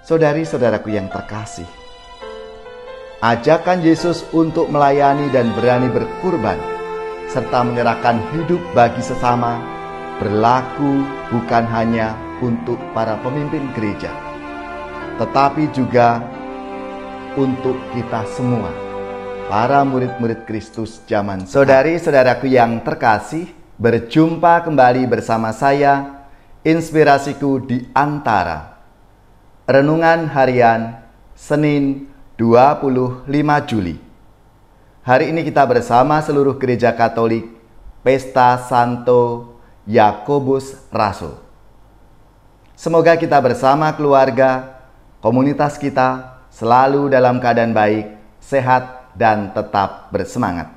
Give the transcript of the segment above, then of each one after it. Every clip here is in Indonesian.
Saudari-saudaraku yang terkasih, ajakan Yesus untuk melayani dan berani berkurban serta menyerahkan hidup bagi sesama berlaku bukan hanya untuk para pemimpin gereja, tetapi juga untuk kita semua, para murid-murid Kristus zaman sekarang. Saudari-saudaraku yang terkasih, berjumpa kembali bersama saya, Inspirasiku di Antara. Renungan Harian Senin 25 Juli. Hari ini kita bersama seluruh gereja Katolik Pesta Santo Yakobus Rasul. Semoga kita bersama keluarga, komunitas kita selalu dalam keadaan baik, sehat, dan tetap bersemangat.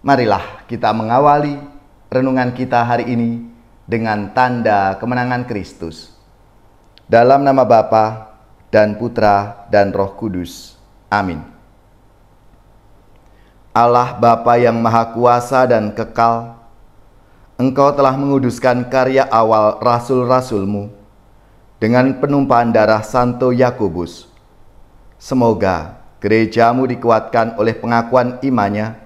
Marilah kita mengawali renungan kita hari ini dengan tanda kemenangan Kristus. Dalam nama Bapa dan Putra dan Roh Kudus. Amin. Allah Bapa yang Maha Kuasa dan Kekal, Engkau telah menguduskan karya awal rasul-rasul-Mu dengan penumpahan darah Santo Yakobus. Semoga gereja-Mu dikuatkan oleh pengakuan imannya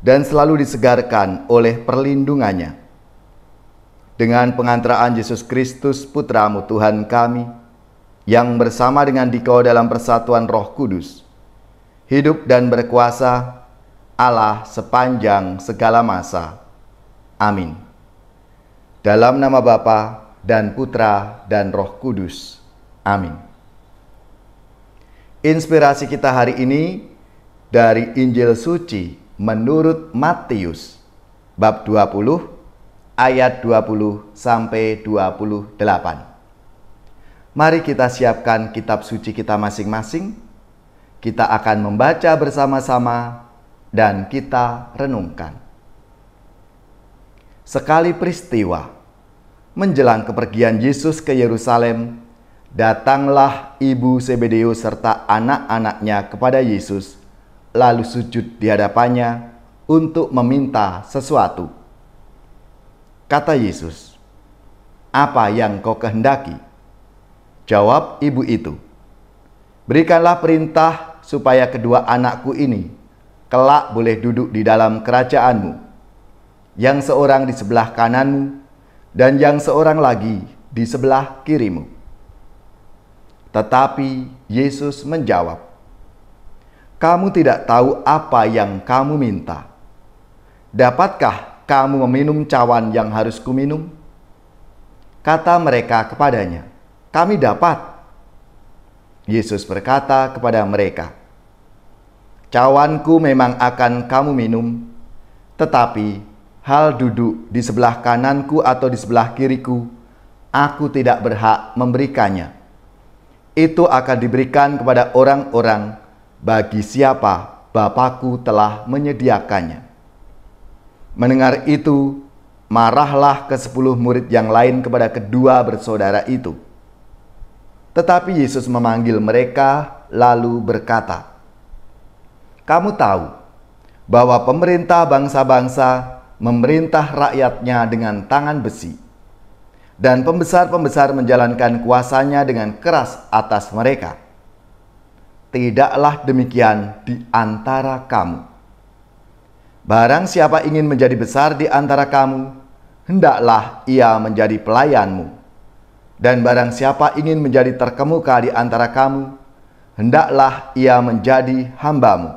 dan selalu disegarkan oleh perlindungannya. Dengan pengantaraan Yesus Kristus Putra-Mu Tuhan kami, yang bersama dengan Dikau dalam persatuan Roh Kudus, hidup dan berkuasa Allah sepanjang segala masa. Amin. Dalam nama Bapa dan Putra dan Roh Kudus. Amin. Inspirasi kita hari ini dari Injil Suci menurut Matius, bab 20, ayat 20 sampai 28. Mari kita siapkan kitab suci kita masing-masing. Kita akan membaca bersama-sama dan kita renungkan. Sekali peristiwa menjelang kepergian Yesus ke Yerusalem, datanglah ibu Zebedeus serta anak-anaknya kepada Yesus, lalu sujud di hadapannya untuk meminta sesuatu. Kata Yesus, "Apa yang kau kehendaki?" Jawab ibu itu, "Berikanlah perintah supaya kedua anakku ini kelak boleh duduk di dalam kerajaan-Mu, yang seorang di sebelah kanan-Mu dan yang seorang lagi di sebelah kiri-Mu." Tetapi Yesus menjawab, "Kamu tidak tahu apa yang kamu minta. Dapatkah kamu meminum cawan yang harus kuminum?" Kata mereka kepadanya, "Kami dapat." Yesus berkata kepada mereka, "Cawanku memang akan kamu minum, tetapi hal duduk di sebelah kananku atau di sebelah kiriku, aku tidak berhak memberikannya. Itu akan diberikan kepada orang-orang bagi siapa Bapa-Ku telah menyediakannya." Mendengar itu, marahlah ke-10 murid yang lain kepada kedua bersaudara itu. Tetapi Yesus memanggil mereka lalu berkata, "Kamu tahu bahwa pemerintah bangsa-bangsa memerintah rakyatnya dengan tangan besi, dan pembesar-pembesar menjalankan kuasanya dengan keras atas mereka. Tidaklah demikian di antara kamu. Barang siapa ingin menjadi besar di antara kamu, hendaklah ia menjadi pelayanmu. Dan barang siapa ingin menjadi terkemuka di antara kamu, hendaklah ia menjadi hambamu.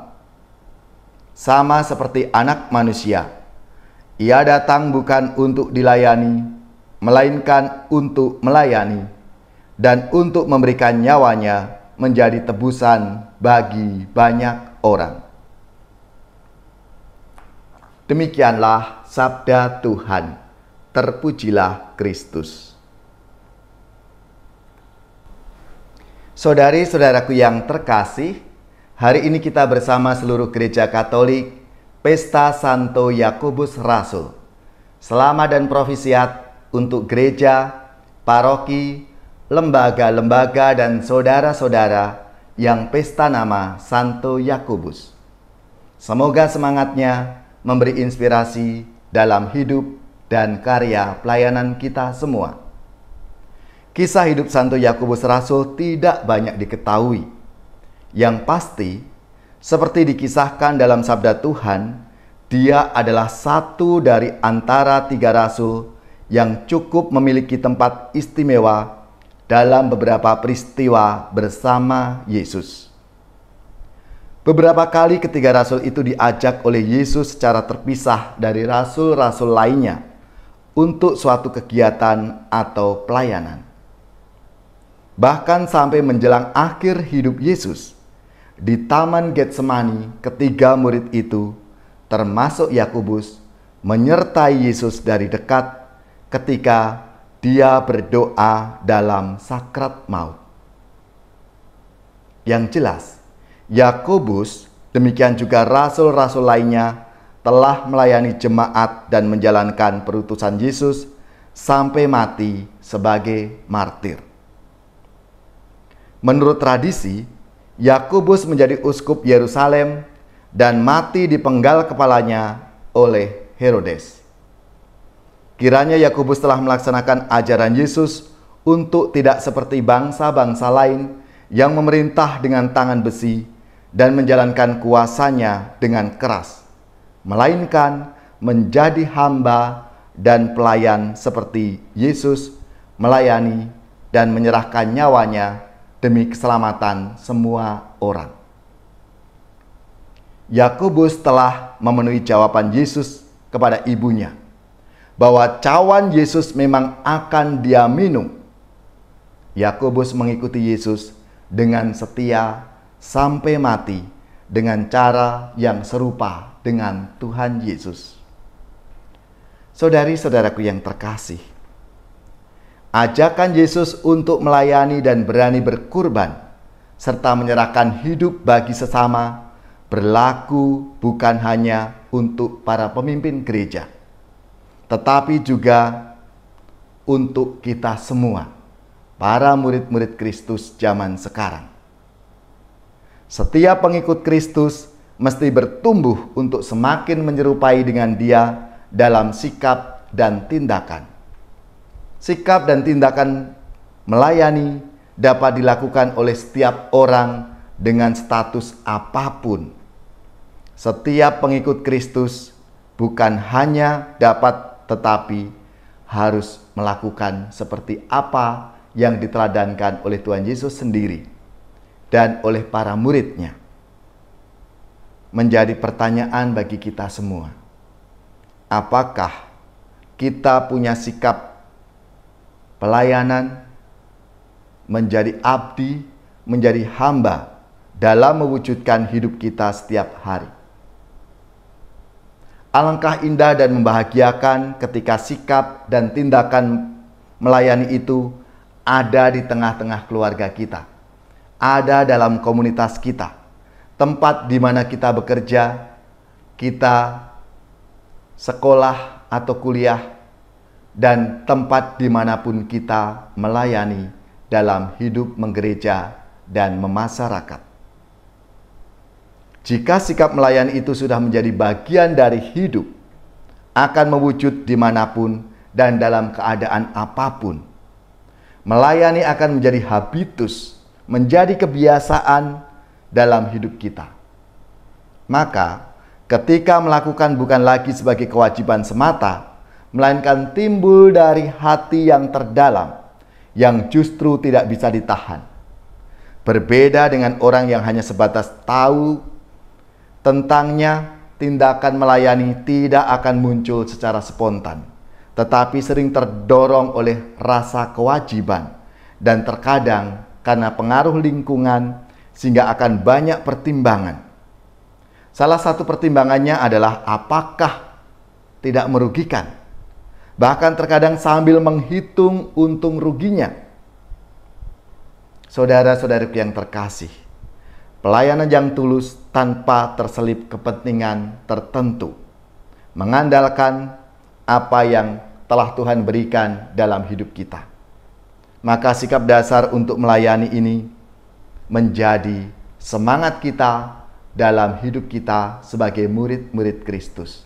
Sama seperti Anak Manusia, ia datang bukan untuk dilayani, melainkan untuk melayani, dan untuk memberikan nyawanya menjadi tebusan bagi banyak orang." Demikianlah sabda Tuhan. Terpujilah Kristus. Saudari-saudaraku yang terkasih, hari ini kita bersama seluruh gereja Katolik Pesta Santo Yakobus Rasul. Selamat dan profisiat untuk gereja, paroki, lembaga-lembaga dan saudara-saudara yang pesta nama Santo Yakobus. Semoga semangatnya memberi inspirasi dalam hidup dan karya pelayanan kita semua. Kisah hidup Santo Yakobus Rasul tidak banyak diketahui. Yang pasti, seperti dikisahkan dalam sabda Tuhan, dia adalah satu dari antara 3 rasul yang cukup memiliki tempat istimewa dalam beberapa peristiwa bersama Yesus. Beberapa kali ketiga rasul itu diajak oleh Yesus secara terpisah dari rasul-rasul lainnya untuk suatu kegiatan atau pelayanan. Bahkan sampai menjelang akhir hidup Yesus, di Taman Getsemani, ketiga murid itu, termasuk Yakobus, menyertai Yesus dari dekat ketika dia berdoa dalam sakrat maut. Yang jelas, Yakobus, demikian juga rasul-rasul lainnya, telah melayani jemaat dan menjalankan perutusan Yesus sampai mati sebagai martir. Menurut tradisi, Yakobus menjadi uskup Yerusalem dan mati dipenggal kepalanya oleh Herodes. Kiranya Yakobus telah melaksanakan ajaran Yesus untuk tidak seperti bangsa-bangsa lain yang memerintah dengan tangan besi dan menjalankan kuasanya dengan keras, melainkan menjadi hamba dan pelayan seperti Yesus melayani dan menyerahkan nyawanya demi keselamatan semua orang. Yakobus telah memenuhi jawaban Yesus kepada ibunya bahwa cawan Yesus memang akan dia minum. Yakobus mengikuti Yesus dengan setia sampai mati dengan cara yang serupa dengan Tuhan Yesus. Saudari-saudaraku yang terkasih, ajakan Yesus untuk melayani dan berani berkurban serta menyerahkan hidup bagi sesama berlaku bukan hanya untuk para pemimpin gereja, tetapi juga untuk kita semua, para murid-murid Kristus zaman sekarang. Setiap pengikut Kristus mesti bertumbuh untuk semakin menyerupai dengan Dia dalam sikap dan tindakan. Sikap dan tindakan melayani dapat dilakukan oleh setiap orang dengan status apapun. Setiap pengikut Kristus bukan hanya dapat tetapi harus melakukan seperti apa yang diteladankan oleh Tuhan Yesus sendiri dan oleh para murid-Nya. Menjadi pertanyaan bagi kita semua. Apakah kita punya sikap pelayanan, menjadi abdi, menjadi hamba dalam mewujudkan hidup kita setiap hari? Alangkah indah dan membahagiakan ketika sikap dan tindakan melayani itu ada di tengah-tengah keluarga kita, ada dalam komunitas kita, tempat di mana kita bekerja, kita sekolah atau kuliah, dan tempat dimanapun kita melayani dalam hidup menggereja dan memasyarakat. Jika sikap melayani itu sudah menjadi bagian dari hidup, akan mewujud dimanapun dan dalam keadaan apapun. Melayani akan menjadi habitus, menjadi kebiasaan dalam hidup kita. Maka, ketika melakukan bukan lagi sebagai kewajiban semata, melainkan timbul dari hati yang terdalam, yang justru tidak bisa ditahan. Berbeda dengan orang yang hanya sebatas tahu tentangnya, tindakan melayani tidak akan muncul secara spontan, tetapi sering terdorong oleh rasa kewajiban, dan terkadang karena pengaruh lingkungan, sehingga akan banyak pertimbangan. Salah satu pertimbangannya adalah apakah tidak merugikan. Bahkan terkadang sambil menghitung untung ruginya. Saudara-saudariku yang terkasih, pelayanan yang tulus tanpa terselip kepentingan tertentu, mengandalkan apa yang telah Tuhan berikan dalam hidup kita. Maka sikap dasar untuk melayani ini menjadi semangat kita dalam hidup kita sebagai murid-murid Kristus.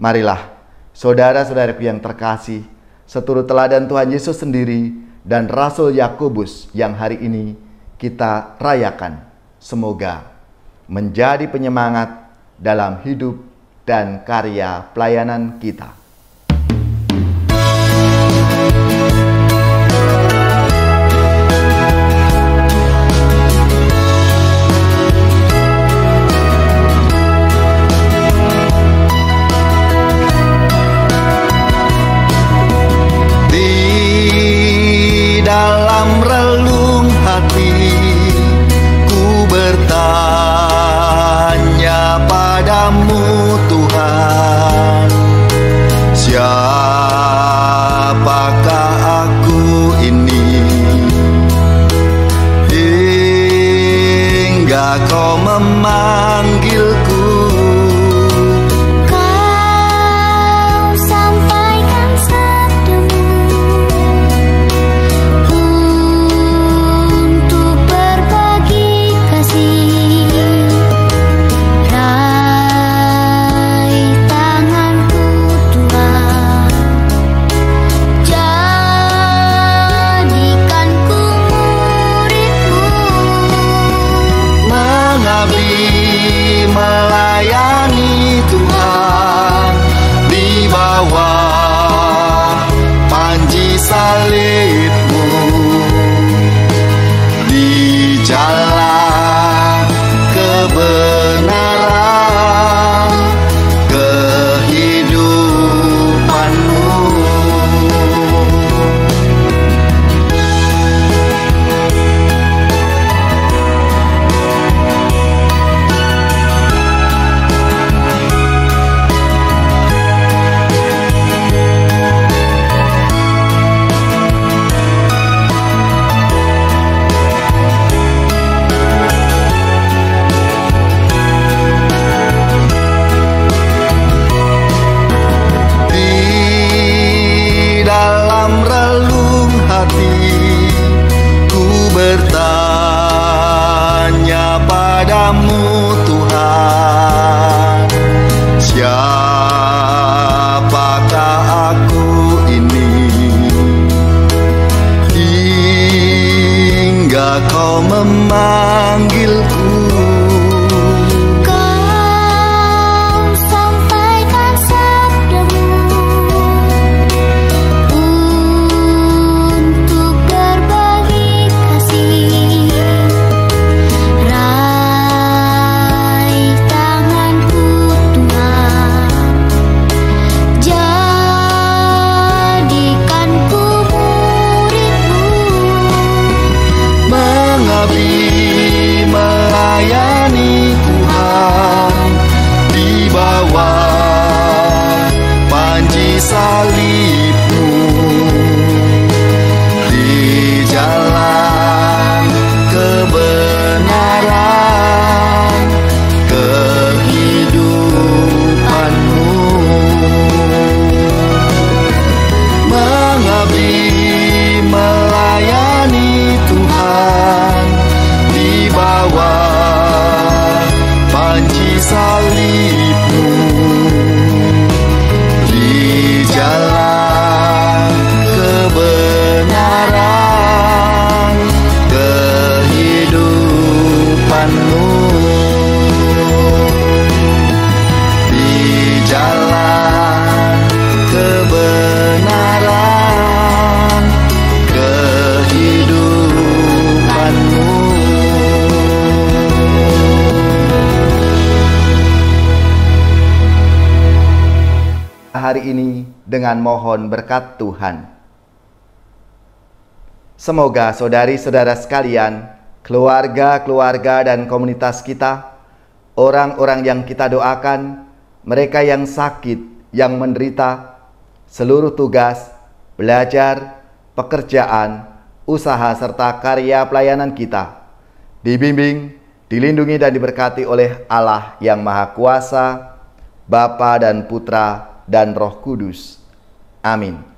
Marilah, saudara-saudaraku yang terkasih, seturut teladan Tuhan Yesus sendiri, dan Rasul Yakobus yang hari ini kita rayakan. Semoga menjadi penyemangat dalam hidup dan karya pelayanan kita. Dalam relung hati ku bertanya padamu Tuhan, siapakah aku ini hingga kau memanggilku. Melayani Tuhan di bawah panji salib-Mu, di jalan kebenaran kehidupan-Mu. Bertanya padamu Tuhan, siapakah aku ini hingga kau memanggilku. Melayani Tuhan di bawah panji salib-Mu, di jalan kebenaran kehidupan-Mu. Mengabdi melayani Tuhan di bawah panji salib-Mu, di jalan kebenaran kehidupan-Mu, di jalan kebenaran kehidupan-Mu. Hari ini dengan mohon berkat Tuhan. Semoga saudari-saudara sekalian, keluarga-keluarga dan komunitas kita, orang-orang yang kita doakan, mereka yang sakit, yang menderita, seluruh tugas, belajar, pekerjaan, usaha serta karya pelayanan kita dibimbing, dilindungi dan diberkati oleh Allah yang Maha Kuasa, Bapa dan Putra dan Roh Kudus. Amin.